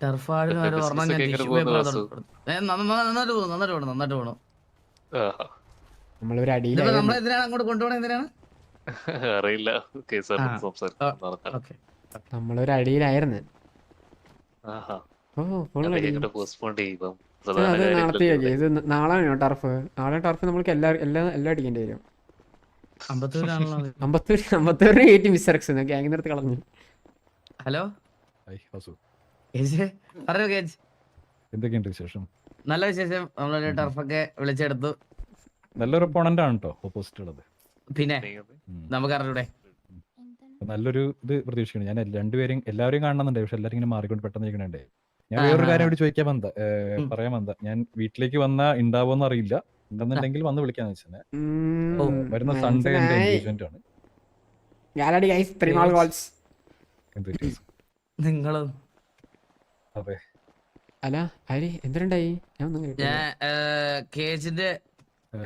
ടർഫാഡിന് ഒരു ഒരെണ്ണം ഞാൻ ടിഷ്യൂ പേപ്പർ നന്നായിട്ട് പോണു. നമ്മളൊരു ഇതിപ്പോ അടിയിലായിരുന്നു. നമ്മളെന്തിനാണ് അങ്ങോട്ട് കൊണ്ടുപോകണത്, എന്തിനാണ് അറിയില്ല. നമ്മളൊരു അടിയിലായിരുന്നു. ഓ ഫുൾ അടി. അത് നാളത്തേക്ക് ഇത് നാളെ വേണോ ടർഫ്? നാളെ ടർഫ് നമ്മൾക്ക് എല്ലാം അടിക്കേണ്ടി വരും. അമ്പത്തൂരാണല്ലോ. അമ്പത്തൂരിന് കയറ്റി മിസ്സറക്സ് ഗ്യാങ് നിർത്തി കളഞ്ഞു. ഹലോ പറഞ്ഞോ കേജ്. എന്തൊക്കെയുണ്ട് വിശേഷം? നല്ല വിശേഷം. നമ്മളൊരു ടർഫൊക്കെ വിളിച്ചെടുത്തു. നല്ലൊരു ഒപ്പോണന്റ് ആണ് കേട്ടോ ഓപ്പോസിറ്റ് ഉള്ളത്. പിന്നെ നമുക്ക് അറിഞ്ഞൂടെ. നല്ലൊരു ഇത് പ്രതീക്ഷിക്കണം. ഞാൻ എല്ലാവരെയും കാണുന്നുണ്ട്, പക്ഷെ എല്ലാവരും ഇങ്ങനെ മാറിക്കൊണ്ട് പെട്ടെന്ന് ഇരിക്കണേ. ഞാൻ വേറൊരു കാര്യം കൂടി ചോദിക്കാൻ പറയാൻ വന്ന, ഞാൻ വീട്ടിലേക്ക് വന്നാ ഉണ്ടാവോന്ന് അറിയില്ല. ഉണ്ടെന്നുണ്ടെങ്കിൽ വന്ന് വിളിക്കാന്ന് വെച്ചത്. വരുന്ന സൺഡേ എന്റെ എൻഗേജ്മെന്റ് ആണ്. നിങ്ങളും അതെ. അല്ല ആര് എന്തിനുണ്ടായി? കേജിന്റെ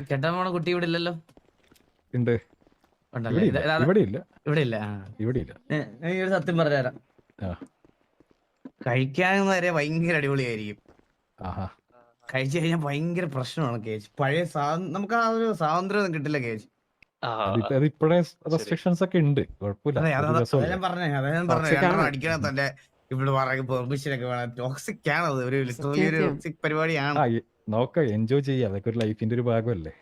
കെട്ടാൻ പോണ കുട്ടി ഇവിടെ ഇല്ലല്ലോ. ഉണ്ട്. ഇവിടെ ഇല്ല. ഒരു സത്യം പറഞ്ഞുതരാം. കഴിക്കാൻ വരെ ഭയങ്കര അടിപൊളിയായിരിക്കും. കഴിച്ചു കഴിഞ്ഞാൽ ഭയങ്കര പ്രശ്നമാണ് കേജ്. പഴയ നമുക്ക് ആ ഒരു സ്വാതന്ത്ര്യം കിട്ടില്ല കേജ്. റെസ്ട്രിക്ഷൻസ് ഒക്കെ ഉണ്ട്, കുഴപ്പമില്ല. അടിക്കണ തന്നെ ഇവിടെ പറയുക പെർമിഷൻ ഒക്കെ വേണം. ടോക്സിക് ആണ് അത്, ഒരു ടോക്സിക് പരിപാടിയാണ്. നോക്ക എൻജോയ് ചെയ്യാം, അതൊക്കെ ഒരു ലൈഫിന്റെ ഒരു ഭാഗമല്ലേ.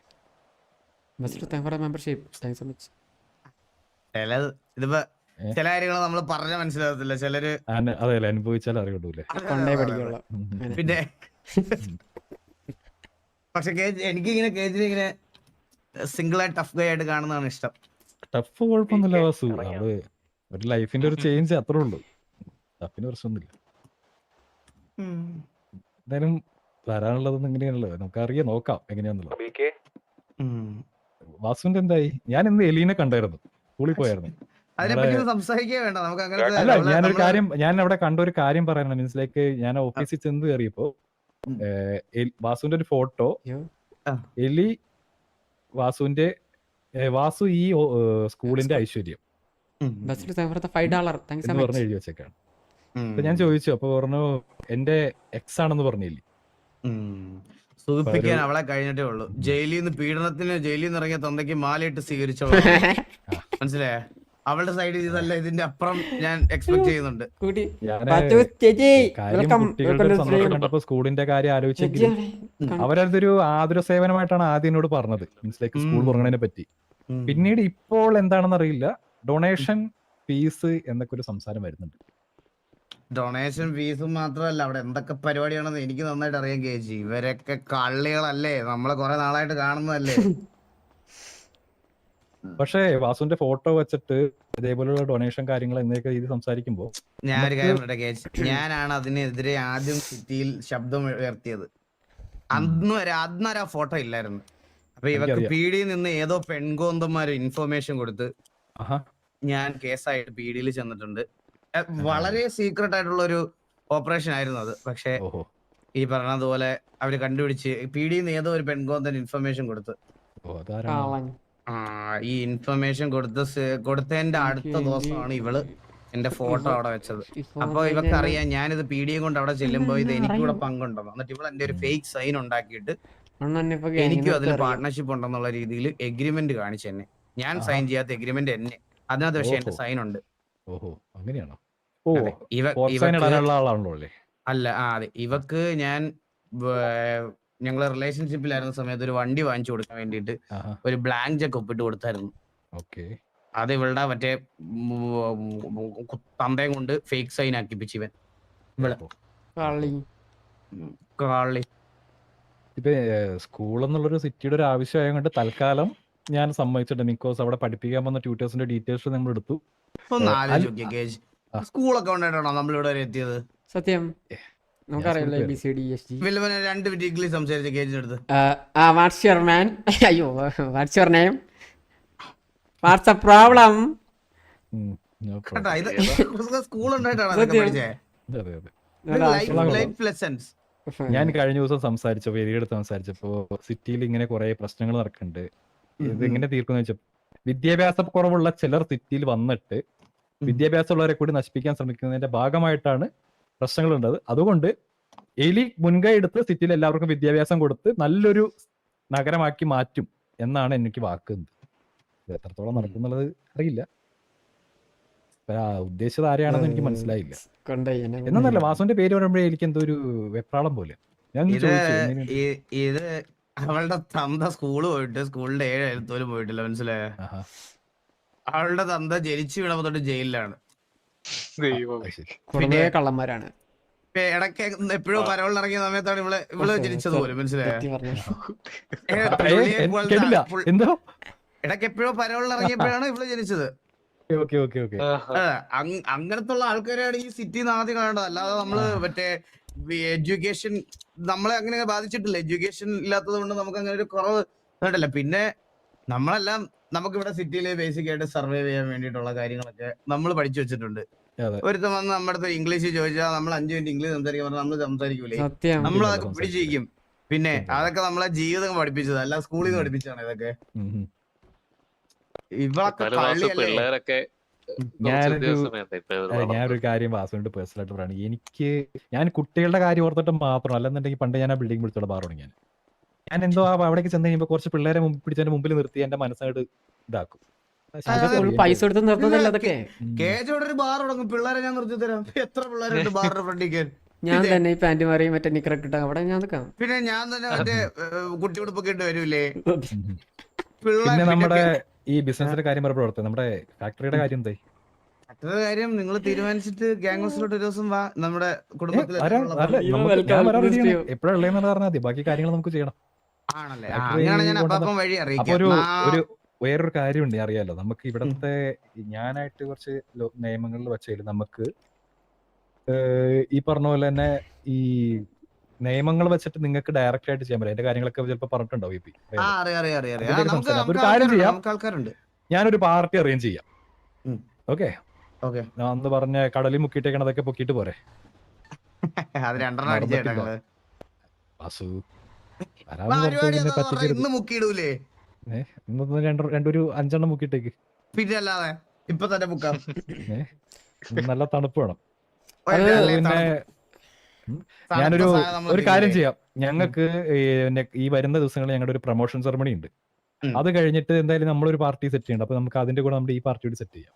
ഇതിപ്പോ ചില കാര്യങ്ങൾ നമ്മൾ പറഞ്ഞ മനസ്സിലാകത്തില്ല, ചിലര് അതെ അനുഭവിച്ചാൽ അറിയൂലേ. പിന്നെ പക്ഷെ എനിക്കിങ്ങനെ കേജിന് ഇങ്ങനെ സിംഗിൾ ആയിട്ട് ടഫ് ഗൈ ആയിട്ട് കാണുന്നതാണ് ഇഷ്ടം. ടഫ് കുഴപ്പമൊന്നുമില്ല വാസു, അത് ഒരു ലൈഫിന്റെ ഒരു ചേഞ്ച് അത്രേ ഉള്ളൂ. ടഫിന് പ്രശ്നമൊന്നുമില്ല. എന്തായാലും വരാനുള്ളതൊന്നും എങ്ങനെയാണല്ലോ നമുക്കറിയാം, നോക്കാം എങ്ങനെയാന്നുള്ളത്. വാസുവിന്റെ എന്തായി? ഞാൻ ഇന്ന് എലീനെ കണ്ടായിരുന്നു, സ്കൂളിൽ പോയായിരുന്നു. അല്ല ഞാൻ അവിടെ കണ്ട ഒരു കാര്യം പറയാനാണ്. മീൻസ് ലൈക്ക് ഞാൻ ഓഫീസിൽ ചെന്ന് കയറിയപ്പോ വാസുവിന്റെ ഒരു ഫോട്ടോ, എലി വാസുവിന്റെ വാസു ഈ സ്കൂളിന്റെ ഐശ്വര്യം എന്ന് പറഞ്ഞ് എഴുതി വെച്ചേക്കാണ്. അപ്പൊ ഞാൻ ചോദിച്ചു, അപ്പൊ പറഞ്ഞു എന്റെ എക്സ് ആണെന്ന് പറഞ്ഞില്ലേ. സൂചിപ്പിക്കാൻ അവളെ കഴിഞ്ഞിട്ടേ ഉള്ളൂ. ജയിലിൽ നിന്ന് ഇറങ്ങിയ തൊന്തയ്ക്ക് മാലയിട്ട് സ്വീകരിച്ചോ മനസ്സിലായ. അവളുടെ സൈഡിൽ ഇതല്ല, ഇതിന്റെ അപ്പുറം ഞാൻ എക്സ്പെക്ട് ചെയ്യുന്നുണ്ട്. കണ്ടപ്പോ സ്കൂളിന്റെ കാര്യം ആലോചിച്ചെങ്കിലും അവരതൊരു ആതുര സേവനമായിട്ടാണ് ആദ്യം എന്നോട് പറഞ്ഞത്, മീൻസ് ലൈക്ക് സ്കൂൾ തുടങ്ങുന്നതിനെ പറ്റി. പിന്നീട് ഇപ്പോൾ എന്താണെന്ന് അറിയില്ല, ഡൊണേഷൻ ഫീസ് എന്നൊക്കെ ഒരു സംസാരം വരുന്നുണ്ട്. ഡൊണേഷൻ ഫീസും മാത്രമല്ല, അവിടെ എന്തൊക്കെ പരിപാടിയാണെന്ന് എനിക്ക് നന്നായിട്ട് അറിയാൻ കേജി. ഇവരൊക്കെ കള്ളികളല്ലേ, നമ്മളെ കുറെ നാളായിട്ട് കാണുന്നതല്ലേ. പക്ഷേ വാസുവിന്റെ ഫോട്ടോ വെച്ചിട്ട് ഇതേപോലുള്ള ഡൊണേഷൻ കാര്യങ്ങൾ എന്നൊക്കെ രീതി സംസാരിക്കുമ്പോ ഞാൻ ഒരു കാര്യം പറയട്ടെ കേജ്, ഞാനാണ് അതിനെതിരെ ആദ്യം സിറ്റിയിൽ ശബ്ദം ഉയർത്തിയത്. അന്നൊരു ആ ഫോട്ടോ ഇല്ലായിരുന്നു. അപ്പൊ ഇവർക്ക് പീഡിയിൽ നിന്ന് ഏതോ പെൺകോന്തന്മാര് ഇൻഫർമേഷൻ കൊടുത്ത് ഞാൻ കേസായിട്ട് പീഡിയിൽ ചെന്നിട്ടുണ്ട്. വളരെ സീക്രട്ട് ആയിട്ടുള്ള ഒരു ഓപ്പറേഷൻ ആയിരുന്നു അത്. പക്ഷെ ഈ പറഞ്ഞതുപോലെ അവര് കണ്ടുപിടിച്ച് പീഡിയിൽ നിന്ന് ഏതോ ഒരു പെൺകോന്തൻ ഇൻഫർമേഷൻ കൊടുത്ത്, ഈ ഇൻഫർമേഷൻ കൊടുത്തതിന്റെ അടുത്ത ദിവസമാണ് ഇവള് എന്റെ ഫോട്ടോ അവിടെ വെച്ചത്. അപ്പൊ ഇവക്ക് അറിയാം ഞാനിത് പീഡിയെ കൊണ്ട് അവിടെ ചെല്ലുമ്പോ ഇത് എനിക്കൂടെ പങ്കുണ്ടെന്ന്. എന്നിട്ട് ഇവൾ എന്റെ ഒരു ഫേക്ക് സൈൻ ഉണ്ടാക്കിയിട്ട് എനിക്കും അതിൽ പാർട്ട്ണർഷിപ്പ് ഉണ്ടെന്നുള്ള രീതിയിൽ എഗ്രിമെന്റ് കാണിച്ചു എന്നെ. ഞാൻ സൈൻ ചെയ്യാത്ത എഗ്രിമെന്റ് എന്നെ അതിനകത്ത്, പക്ഷെ എന്റെ സൈൻ ഉണ്ട്. അല്ല അതെ, ഇവക്ക് ഞങ്ങള് റിലേഷൻഷിപ്പിലായിരുന്ന സമയത്ത് ഒരു വണ്ടി വാങ്ങിച്ചു കൊടുക്കാൻ വേണ്ടിട്ട് ഒരു ബ്ലാങ്ക് ചെക്ക് ഒപ്പിട്ട് കൊടുത്തായിരുന്നു. അത് ഇവളുടെ മറ്റേ തന്തയും കൊണ്ട് ഫേക്ക് സൈൻ ആക്കിപ്പിച്ചു ഇവൻ. ഇപ്പൊ സ്കൂൾ എന്നുള്ളൊരു സിറ്റിയുടെ ഒരു ആവശ്യമായ കൊണ്ട് തൽക്കാലം ഞാൻ സമ്മതിച്ചിട്ടുണ്ട്. ബിക്കോസ് അവിടെ പഠിപ്പിക്കാൻ വന്ന ട്യൂട്ടേഴ്സിന്റെ ഡീറ്റെയിൽസ് നമ്മൾ എടുത്തു. സ്കൂളൊക്കെ ഉണ്ടായിട്ടാണോ നമ്മളിവിടെ വരെ എത്തിയത്? സത്യം നമുക്കറിയാലോ. രണ്ട് ഡിഗ്രി സംസാരിച്ച കേജിന്റെ അടുത്ത് വാട്ട്സ് യുവർ മാൻ, അയ്യോ what's your name, what's a problem. School ഉണ്ടായിട്ടാണോ പഠിച്ചേ? ഞാൻ കഴിഞ്ഞ ദിവസം സംസാരിച്ചപ്പോ എലിയെടുത്ത് സംസാരിച്ചപ്പോ സിറ്റിയിൽ ഇങ്ങനെ കുറെ പ്രശ്നങ്ങൾ നടക്കുന്നുണ്ട്, ഇത് എങ്ങനെ തീർക്കുന്ന വെച്ചപ്പോ വിദ്യാഭ്യാസ കുറവുള്ള ചിലർ സിറ്റിയിൽ വന്നിട്ട് വിദ്യാഭ്യാസമുള്ളവരെ കൂടി നശിപ്പിക്കാൻ ശ്രമിക്കുന്നതിന്റെ ഭാഗമായിട്ടാണ് പ്രശ്നങ്ങളുണ്ട്. അതുകൊണ്ട് എലി മുൻകൈ എടുത്ത് സിറ്റിയിൽ എല്ലാവർക്കും വിദ്യാഭ്യാസം കൊടുത്ത് നല്ലൊരു നഗരമാക്കി മാറ്റും എന്നാണ് എനിക്ക് വാക്കുന്നത്. ഇത് എത്രത്തോളം നടക്കുന്നുള്ളത് അറിയില്ല. ഉദ്ദേശിച്ചത് ആരെയാണെന്ന് എനിക്ക് മനസ്സിലായില്ല. എന്നല്ല വാസുവിന്റെ പേര് പറയുമ്പോഴേ എനിക്ക് എന്തോ ഒരു വെപ്രാളം പോലെ. ഞാൻ ഇത് അവളുടെ തന്ത സ്കൂള് പോയിട്ട് സ്കൂളിന്റെ 7 എഴുത്തോലും പോയിട്ടില്ല, മനസ്സിലായ? അവളുടെ തന്ത ജനിച്ചു വീണപ്പോ തൊട്ട് ജയിലിലാണ്. കള്ളന്മാരാണ്. ഇടയ്ക്ക് എപ്പോഴും പരവളിൽ ഇറങ്ങിയ സമയത്താണ് ഇവള് ജനിച്ചത് പോലും, മനസ്സിലായ? ഇടയ്ക്ക് എപ്പോഴും പരവളിൽ ഇറങ്ങിയപ്പോഴാണ് ഇവള് ജനിച്ചത്. അങ്ങനത്തെ ഉള്ള ആൾക്കാരാണ് ഈ സിറ്റി ആദ്യം കാണേണ്ടത്. അല്ലാതെ നമ്മള് മറ്റേ എഡ്യൂക്കേഷൻ നമ്മളെ അങ്ങനെ ബാധിച്ചിട്ടില്ല. എഡ്യൂക്കേഷൻ ഇല്ലാത്തത് കൊണ്ട് നമുക്ക് അങ്ങനെ ഒരു കുറവ് കണ്ടില്ല. പിന്നെ നമ്മളെല്ലാം നമുക്കിവിടെ സിറ്റിയില് ബേസിക് ആയിട്ട് സർവൈവ് ചെയ്യാൻ വേണ്ടിയിട്ടുള്ള കാര്യങ്ങളൊക്കെ നമ്മൾ പഠിച്ചു വെച്ചിട്ടുണ്ട്. ഒരുത്തം വന്ന് നമ്മുടെ അടുത്ത് ഇംഗ്ലീഷ് ചോദിച്ചാൽ നമ്മൾ 5 മിനിറ്റ് ഇംഗ്ലീഷ് സംസാരിക്കാൻ പറഞ്ഞാൽ നമ്മൾ സംസാരിക്കൂലേ? നമ്മളതൊക്കെ പിടിച്ചിരിക്കും. പിന്നെ അതൊക്കെ നമ്മളെ ജീവിതം പഠിപ്പിച്ചത്, അല്ല സ്കൂളിൽ നിന്ന് പഠിപ്പിച്ചതാണ് ഇതൊക്കെ. പിള്ളേരൊക്കെ ഞാനൊരു കാര്യം വാസുവിന്റെ പേഴ്സണൽ ആയിട്ട് പറയുകയാണ്. ഞാൻ കുട്ടികളുടെ കാര്യം ഓർത്തിട്ട് മാത്രം, അല്ലെന്നുണ്ടെങ്കിൽ പണ്ട് ഞാൻ ആ ബിൽഡിംഗ് വിളിച്ചോളാം ബാർ തുടങ്ങിയാണ്. ഞാൻ എന്തോ അവിടേക്ക് ചെന്ന് കഴിയുമ്പോൾ കുറച്ച് പിള്ളേരെ പിടിച്ചതിന്റെ മുമ്പിൽ നിർത്തി എന്റെ മനസ്സായിട്ട് ഇതാക്കും. പൈസ എടുത്ത് നിർത്തുന്നില്ല അതൊക്കെ. ഒരു ബാർ തുടങ്ങും, പിള്ളേരെ ഞാൻ നിർത്തി തരാം. എത്ര പിള്ളേരുണ്ട് ബാറിന്റെ ഫ്രണ്ടിക്ക്? ഞാൻ തന്നെ ഈ പാന്റ് മാറി മറ്റേ നിക്കറൊക്കെ ഇട്ടാ അവിടെ ഞാൻ നിൽക്കാം. പിന്നെ ഞാൻ തന്നെ മറ്റേ കുട്ടി ഉടുപ്പൊക്കെ ഇട്ട് വരൂലേ? പിന്നെ നമ്മുടെ ഈ ബിസിനസിന്റെ കാര്യം പറഞ്ഞ നമ്മുടെ ഫാക്ടറിയുടെ കാര്യം എന്തായി? ഫാക്ടറിയുടെ കാര്യം നിങ്ങൾ തീരുമാനിച്ചിട്ട് ഗ്യാങ് ഹൗസിലോട്ട് ഒരു ദിവസം വാ. നമ്മുടെ കുടുംബത്തിൽ എപ്പോഴുള്ള പറഞ്ഞാൽ മതി, ബാക്കി കാര്യങ്ങൾ നമുക്ക് ചെയ്യണം. ആണല്ലേ? അങ്ങനെയാണ് ഞാൻ അപ്പം വഴി അറിയിക്കാം. ഒരു വേറൊരു കാര്യമുണ്ട് അറിയാലോ, നമുക്ക് ഇവിടത്തെ ഞാനായിട്ട് കുറച്ച് നിയമങ്ങളിൽ വെച്ചാൽ നമുക്ക് ഈ പറഞ്ഞ പോലെ തന്നെ ഈ നിയമങ്ങൾ വെച്ചിട്ട് നിങ്ങൾക്ക് ഡയറക്റ്റ് ആയിട്ട് ചെയ്യാൻ പറ്റും. അതിന്റെ കാര്യങ്ങളൊക്കെ ചിലപ്പോൾ പറഞ്ഞിട്ടുണ്ടാവും. ഒരു കാര്യം ചെയ്യാം, ഞാനൊരു പാർട്ടി അറേഞ്ച് ചെയ്യാം. ഓക്കെ, ഞാൻ അന്ന് പറഞ്ഞ കടലിൽ മുക്കിയിട്ടേക്കണതൊക്കെ പൊക്കിയിട്ട് പോരെ? രണ്ടൊരു 5 എണ്ണം മുക്കിയിട്ടേക്ക്. പിന്നല്ലാതെ ഇപ്പൊ തന്നെ മുക്കാം. നല്ല തണുപ്പ് വേണം. പിന്നെ ഒരു കാര്യം ചെയ്യാം, ഞങ്ങൾക്ക് ഈ വരുന്ന ദിവസങ്ങളിൽ ഞങ്ങളുടെ ഒരു പ്രൊമോഷൻ സെറമണി ഉണ്ട്. അത് കഴിഞ്ഞിട്ട് എന്തായാലും നമ്മളൊരു പാർട്ടി സെറ്റ് ചെയ്യണം. അപ്പൊ നമുക്ക് അതിന്റെ കൂടെ നമ്മുടെ ഈ പാർട്ടിയോട് സെറ്റ് ചെയ്യാം.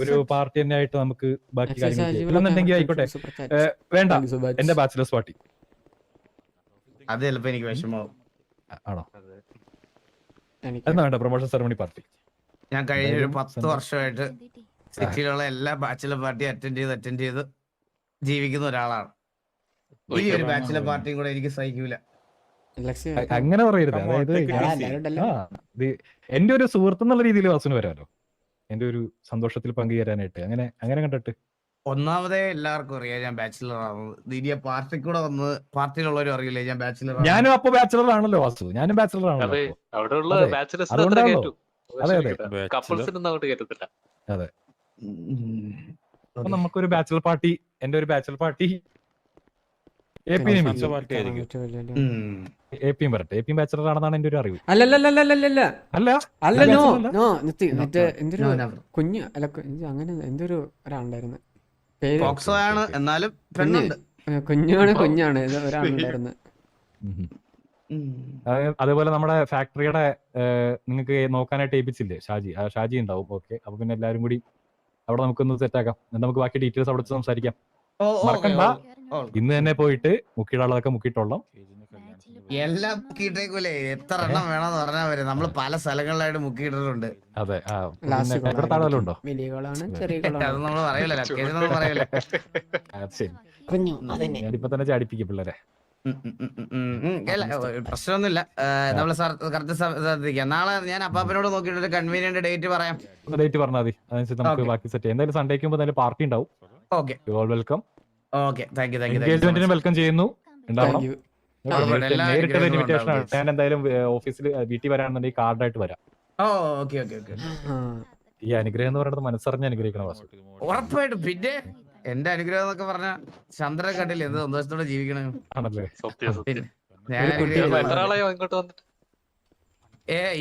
ഒരു പാർട്ടി തന്നെ ആയിട്ട് നമുക്ക് ബാക്കി കാര്യങ്ങൾ ആയിക്കോട്ടെ. വേണ്ട, എന്റെ ബാച്ചിലേഴ്സ് പാർട്ടി. അത് ചിലപ്പോ എനിക്ക് വിഷമാവും. ആണോ? എന്നാ വേണ്ട, പ്രൊമോഷൻ സെറമണി പാർട്ടി. ഞാൻ കഴിഞ്ഞ ഒരു 10 വർഷമായിട്ട് സിറ്റിയിലുള്ള എല്ലാ ബാച്ചിലർ പാർട്ടി അറ്റൻഡ് ചെയ്ത് ജീവിക്കുന്ന ഒരാളാണ്. ഈ ഒരു ബാച്ചിലർ പാർട്ടിയും കൂടെ എനിക്ക് സഹിക്കൂല. അങ്ങനെ പറയരുത്. അതായത് എന്റെ ഒരു സുഹൃത്ത് എന്നുള്ള രീതിയിൽ വാസുവിന് വരാമല്ലോ, എന്റെ ഒരു സന്തോഷത്തിൽ പങ്കുചേരാനായിട്ട്. അങ്ങനെ കണ്ടിട്ട് ഒന്നാമതേ എല്ലാവർക്കും അറിയാം ഞാൻ ബാച്ചിലർ ആണെന്ന്. ദിദിയ പാർട്ടി കൂടെ വന്ന് പാർട്ടിയിലുള്ളവരും അറിയില്ലേ ഞാൻ ബാച്ചിലർ. ഞാനും അപ്പൊ ബാച്ചിലർ ആണല്ലോ വാസു, ഞാനും ബാച്ചിലർ ആണല്ലോ. അതെ, അപ്പൊ നമുക്കൊരു ബാച്ചിലർ പാർട്ടി, എന്റെ ഒരു ബാച്ചിലർ പാർട്ടി എപിയും വരട്ടെ. എപിയും ബാച്ചിലർ ആണെന്നാണ് എന്റെ ഒരു അറിവ്. കുഞ്ഞ് അല്ല അങ്ങനെ എന്തൊരു ഒരാളുണ്ടായിരുന്നു, കുഞ്ഞാണ് ഒരാളുണ്ടായിരുന്നു. അതേപോലെ നമ്മുടെ ഫാക്ടറിയുടെ നിങ്ങൾക്ക് നോക്കാനായിട്ട് ഏൽപ്പിച്ചില്ലേ ഷാജി ഉണ്ടാവും. ഓക്കെ, അപ്പൊ പിന്നെ എല്ലാരും കൂടി അവിടെ നമുക്കൊന്ന് സെറ്റ് ആക്കാം. നമുക്ക് ബാക്കി ഡീറ്റെയിൽസ് അവിടെ സംസാരിക്കാം. മറക്കണ്ട, ഇന്ന് തന്നെ പോയിട്ട് മുക്കിയിടാനുള്ളതൊക്കെ മുക്കിയിട്ടോളാം. എല്ലാം മുക്കിയിട്ടേക്കൂലേ? എത്ര എണ്ണം വേണമെന്ന് പറഞ്ഞാൽ വരെ നമ്മള് പല സ്ഥലങ്ങളിലായിട്ട് മുക്കിയിട്ടിട്ടുണ്ട്. അതെ, ഇവിടെ താഴെ ഉണ്ടോ? അത് നമ്മള് പറയൂല, ലൊക്കേഷൻ നമ്മൾ പറയൂല. ഞാനിപ്പോ തന്നെ ചാടിപ്പിക്കും പിള്ളേരെ. പ്രശ്നമൊന്നുമില്ല, നമ്മള് കറക്റ്റ് ശ്രദ്ധിക്കാം. നാളെ ഞാൻ അപ്പാപ്പനോട് നോക്കിയിട്ട് ഒരു കൺവീനിയന്റ് ഡേറ്റ് പറയാം. ഡേറ്റ് പറഞ്ഞാൽ മതി, അതനുസരിച്ച് നമുക്ക് ബാക്കി സെറ്റ് ചെയ്യാം. എന്തായാലും സൺഡേക്ക് മുമ്പ് തന്നെ പാർട്ടി ഉണ്ടാവും. Okay, you all welcome. Okay, thank you. എൻഗേജ്മെന്റിന് വെൽക്കം ചെയ്യുന്നു. ഉണ്ടാവണം. നേരിട്ടുള്ള ഇൻവിറ്റേഷൻ ആണ്. ഞാൻ എന്തായാലും ഓഫീസിൽ വീട്ടിൽ വരാണെന്നുണ്ടെങ്കിൽ കാർഡായിട്ട് വരാം. ഈ അനുഗ്രഹം എന്ന് പറയുന്നത് മനസ്സറിഞ്ഞ് അനുഗ്രഹിക്കണം വാസു. ഉറപ്പായിട്ടും. പിന്നെ എന്റെ അനുഗ്രഹം എന്നൊക്കെ പറഞ്ഞ ചന്ദ്രനെ കണ്ടില്ലേ എന്ത് സന്തോഷത്തോടെ ജീവിക്കണം.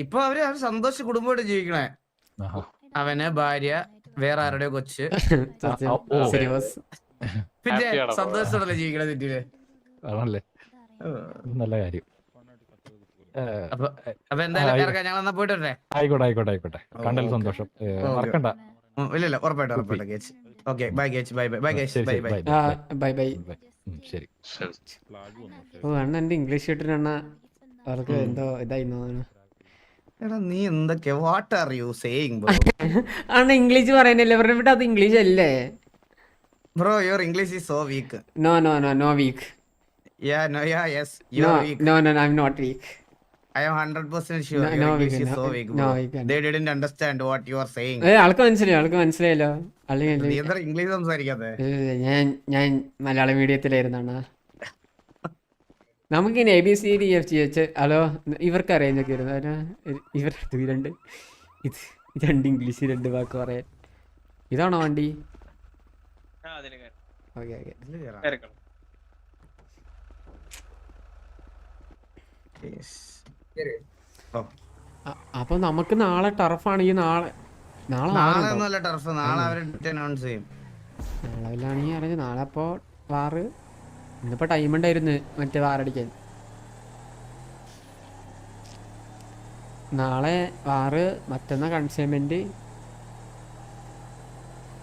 ഇപ്പൊ അവര് സന്തോഷ കുടുംബമായിട്ട് ജീവിക്കണേ. അവന് ഭാര്യ, വേറെ ആരുടെയോ കൊച്ച്, പിന്നെ Happy ആണോ? സന്തോഷത്തോടെ ജീവിക്കണ സിറ്റിയില്. ആണല്ലേ, നല്ല കാര്യം. അപ്പൊ എന്തായാലും ഇറക്കാം, ഞങ്ങൾ എന്നാ പോയിട്ട് വരട്ടെ. ആയിക്കോട്ടെ ആയിക്കോട്ടെ ആയിക്കോട്ടെ, കണ്ടതിൽ ഓക്കെ. സന്തോഷം. മറക്കണ്ട. ഇല്ല ഉറപ്പായിട്ടും ഗേച്ച്. ഓക്കെ ബൈ ഗേച്ച്, ബൈ ശരി ബൈ ശരി, ബൈ. Bye bye. ശരി. ശരി. ഓ അണ്ണ എന്റെ ഇംഗ്ലീഷ് കിട്ടിട്ട് അവർക്ക് എന്തോ ഇതായി തോന്നുന്നു. എടാ നീ എന്തൊക്കെ what are you saying bro? അണ്ണ ഇംഗ്ലീഷ് പറയുന്നില്ലേ, ഇവരുടെ ഇവിടെ അത് ഇംഗ്ലീഷ് അല്ലേ? Bro your English is so weak. No weak. Yes, you are weak. No, I'm not weak. I am 100% sure No, your no, English weak, is no, so weak, no, bro. weak. They didn't understand what you are saying. ആൾക്ക് മനസ്സിലായല്ലോ. നീ അല്ലെങ്കിൽ എന്താ English സംസാരിക്കാത്തെ? ഞാൻ മലയാളം മീഡിയത്തിലായിരുന്നു അണ്ണാ. നമുക്കിനി ABCDFGH hello ഇവർക്ക് അറിയാഞ്ഞൊക്കെ ഇരുന്നു. ഇവർ രണ്ട് ഇംഗ്ലീഷ് 2 വാക്ക് പറയാൻ. ഇതാണോ വണ്ടി? ഓക്കെ. Yes. അപ്പൊ നമുക്ക് നാളെ ടർഫാണെങ്കിൽ നാളെ ഒന്നുമല്ല ടർഫ്, നാളെ അവര് അനൗൺസ് ചെയ്യും. നാളെല്ലാണെങ്കിൽ അറിഞ്ഞു. നാളെ അപ്പോ വാറ്. ഇന്നിപ്പോ ടൈം ഉണ്ടായിരുന്നു മറ്റേ വാറടിക്കാൻ. നാളെ വാറ്, മറ്റന്നാ കൺസൈൻമെന്റ്.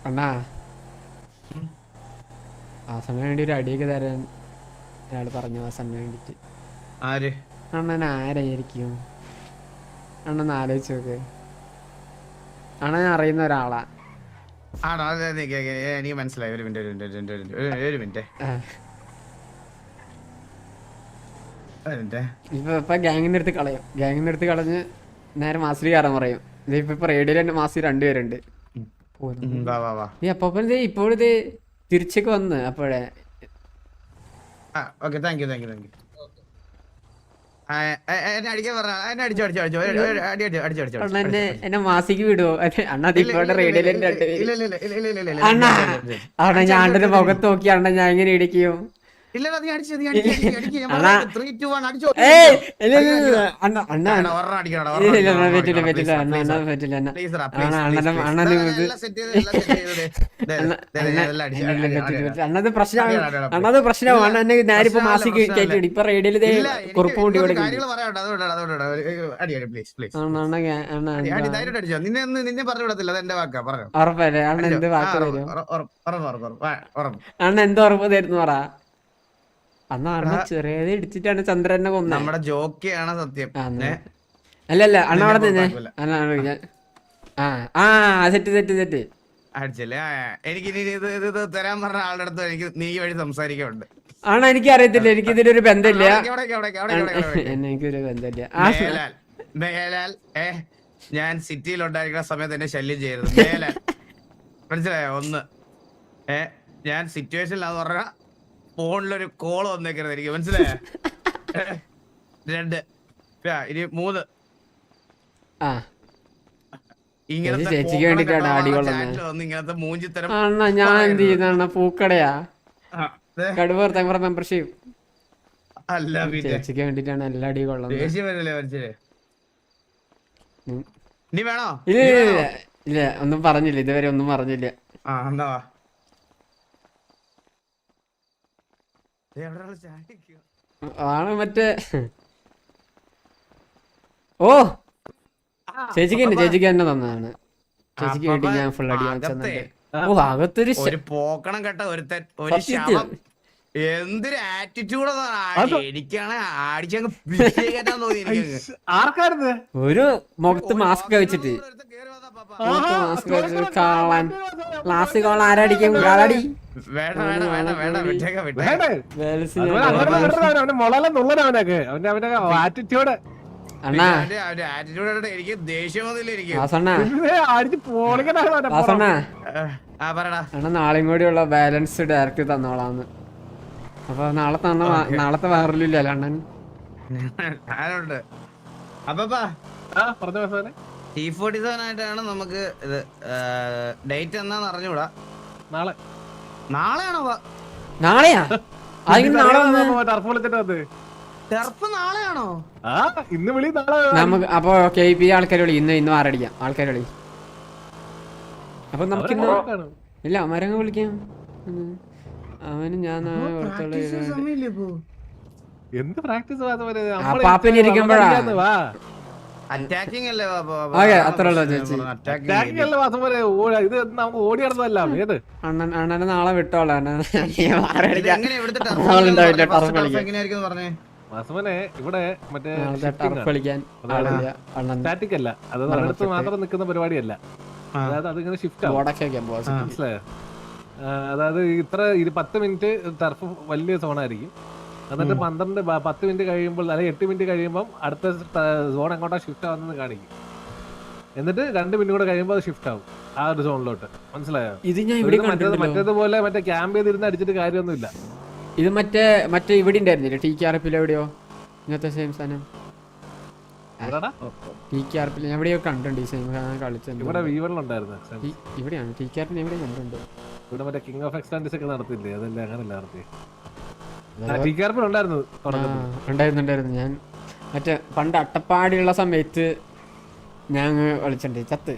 അണ്ണാ വാസണ്ണന് വേണ്ടി ഒരു അടിയൊക്കെ തരാൻ ഒരാൾ പറഞ്ഞു. വാസണ്ണന് വേണ്ടിട്ട് ആര്? അണ്ണൻ ആരായിരിക്കും? അണ്ണൻ ആലോചിച്ച് നോക്ക്. അണ്ണൻ അറിയുന്ന ഒരാളാ. ആണോ? എനിക്ക് മനസ്സിലായി. ഒരു മിനിറ്റ്. ഇപ്പൊ ഗ്യാങ്ങിന്റെ അടുത്ത് കളഞ്ഞ് നേരെ മാസ്റ്റർ കയറാൻ പറയും. ഇപ്പൊ റേഡിയോയിൽ തന്നെ മാസ്റ്റർ 2 പേരുണ്ട്. ഈ അപ്പൊപ്പൻ ഇപ്പോഴിത് തിരിച്ചൊക്കെ വന്ന് അപ്പോഴേ. Thank you. എന്നെ മാസിക്ക് വിടുവോ? അണ്ണാ ഇപ്പോഴത്തെ റേഡിയോയിൽ 2 പേര്. അണ്ണാ ഞാൻ മുഖത്ത് നോക്കി അണ്ണ ഞാൻ എങ്ങനെ ഇടിക്കും? അണ്ണത് പ്രശ്നമാണ്. അണ്ണനെ ഞാനിപ്പോ മാസിക്ക് കേട്ടിട്ട് ഇപ്പൊ റേഡിയോയില് കുറിപ്പ് കൊണ്ട് ഉറപ്പല്ലേ? അണ്ണ എന്ത് വാക്ക് തരും? അണ്ണ എന്ത് ഉറപ്പ് തരുന്നു പറ. അണ്ണ ചെറിയത് ഇടിച്ചിട്ടാണ് ചന്ദ്രനെ കൊന്നത്. നമ്മുടെ ജോക്കിയാണ് സത്യം. അല്ലല്ല അണ്ണ അവിടെ നിന്ന് സെറ്റ് അടിച്ചല്ലേ. എനിക്ക് ഇത് തരാൻ പറഞ്ഞ ആളുടെ അടുത്ത് എനിക്ക് നീ വഴി സംസാരിക്കാറുണ്ട്. ആണോ? എനിക്ക് അറിയത്തില്ല, എനിക്ക് ഇതിലൊരു ബന്ധമില്ല. എനിക്കൊരു ബന്ധമില്ല. മേലാൽ ഞാൻ സിറ്റിയിൽ ഉണ്ടായിരിക്കുന്ന സമയത്ത് എന്നെ ശല്യം ചെയ്യരുത്. മേലാൽ മനസ്സിലായോ? 1 ഞാൻ സിറ്റുവേഷനിലാന്ന് പറഞ്ഞ ഫോണിലൊരു കോള് വന്നേക്കരുത് എനിക്ക്, മനസ്സിലായോ? 2 ഇനി 3 ഇങ്ങനത്തെ മൂഞ്ചിത്തരം. ഞാൻ എന്ത് ചെയ്യുന്ന പൂക്കടയാ കടുവർത്തങ്ങ മെമ്പർഷിപ്പ് അല്ല, ചേച്ചിക്ക് വേണ്ടിട്ടാണ് എല്ലാ അടിയും കൊള്ളുന്നത്. നീ വേണോ? ഇല്ല ഒന്നും പറഞ്ഞില്ല, ഇതുവരെ ഒന്നും പറഞ്ഞില്ല. ആണ് മറ്റേ ഓ ചേച്ചിക്ക് തന്നെ തന്നതാണ്. ചേച്ചിക്ക് വേണ്ടി ഞാൻ ഫുൾ അടി വാങ്ങിച്ചെന്നുണ്ട്. ഓ അകത്തൊരു പോക്കണം കേട്ട ഒരുത്തൻ, എന്തൊരു ആറ്റിറ്റ്യൂഡ് എനിക്കാണ് അടിച്ചങ്ങ് ഒരു മുഖത്ത് മാസ്ക് വെച്ചിട്ട് കാളൻ ക്ലാസ് കോൾ ആരടിക്കും? കാളടി അണ്ണാ എനിക്ക് ദേഷ്യം അണ്ണ നാളെയും കൂടിയുള്ള ബാലൻസ് ഡയറക്റ്റ് തന്നോളാന്ന്. അപ്പൊ നാളത്തെ വേറില്ലല്ലോ അണ്ണൻ. T47 ആയിട്ടാണ് നമുക്ക് ഇത് ഡേറ്റ് എന്നാന്ന് അറിഞ്ഞൂടാ. നാളെയാണോ? നാളെയാ? നാളെയാണോ? നമുക്ക് അപ്പൊ KP ആൾക്കാർ വിളി. ഇന്ന് ആരടിക്കാം ആൾക്കാർ വിളി. അപ്പൊ നമുക്ക് ഇല്ല മരങ്ങ വിളിക്കാം. അവന് ഞാൻ സമയമില്ലേ ഇപ്പൊ? എന്ത് പ്രാക്ടീസ് പാപ്പിനിരിക്കുമ്പോഴാണ് അറ്റാക്കിംഗ് അല്ലേ ഓക്കെ അത്ര ഉള്ളൂ ചേച്ചി. ഇത് നമുക്ക് ഓടി നടന്നതല്ല ഏത് അണ്ണനെ നാളെ വിട്ടോളാം. എങ്ങനെ ഇവിടുത്തെ ടർഫ് കളിക്കാൻ എങ്ങനെയായിരിക്കും പറഞ്ഞേ? വാസുമനെ ഇവിടെ മറ്റേ ടർഫ് കളിക്കാൻ ആളില്ല. അണ്ണൻ സ്റ്റാറ്റിക് അല്ല, അത് ഒരിടത്ത് മാത്രം നിൽക്കുന്ന പരിപാടിയല്ല. അതായത് അതിങ്ങനെ ഷിഫ്റ്റ് ആവും, ഓടൊക്കെ വെക്കാൻ പോവാ. മനസ്സിലായോ? അതായത് ഇത്ര 10 മിനിറ്റ് ടർഫ് വലിയ സോണായിരിക്കും. എന്നിട്ട് 10 മിനിറ്റ് കഴിയുമ്പോൾ അല്ലെങ്കിൽ 8 മിനിറ്റ് കഴിയുമ്പോൾ അടുത്ത സോൺ എങ്ങോട്ടാ ഷിഫ്റ്റ് ആവുന്നത് കാണിക്കും. എന്നിട്ട് 2 മിനിറ്റ് കൂടെ കഴിയുമ്പോൾ അത് ഷിഫ്റ്റ് ആവും ആ ഒരു സോണിലോട്ട്, മനസ്സിലായോ? ഇത് ഞാൻ ഇവിടെ മറ്റേതുപോലെ മറ്റേ ക്യാമ്പ് ചെയ്തിരുന്ന് അടിച്ചിട്ട് കാര്യമൊന്നുമില്ല. ഇത് മറ്റേ ഇവിടെ ഉണ്ടായിരുന്നില്ല TKRP എവിടെയോ ഇങ്ങനത്തെ സെയിം സാധനം. TKRP ഞാൻ എവിടെയോ കണ്ടിട്ടുണ്ട് ഈ സെയിം കളിച്ചത്. ഇവിടെ വീവറിലുണ്ടായിരുന്നു. ഇവിടെയാണ് TKRP എവിടെ കണ്ടിട്ടുണ്ട്. ഇവിടെ മറ്റേ കിങ് ഓഫ് എക്സ്റ്റാൻഡീസ് ഒക്കെ നടത്തില്ലേ, അതല്ലേ അങ്ങനല്ല നടത്തി. TKRP ഉണ്ടായിരുന്നു. ഞാൻ മറ്റേ പണ്ട് അട്ടപ്പാടിയുള്ള സമയത്ത് ഞാൻ കളിച്ചിട്ടുണ്ട്. ചത്ത്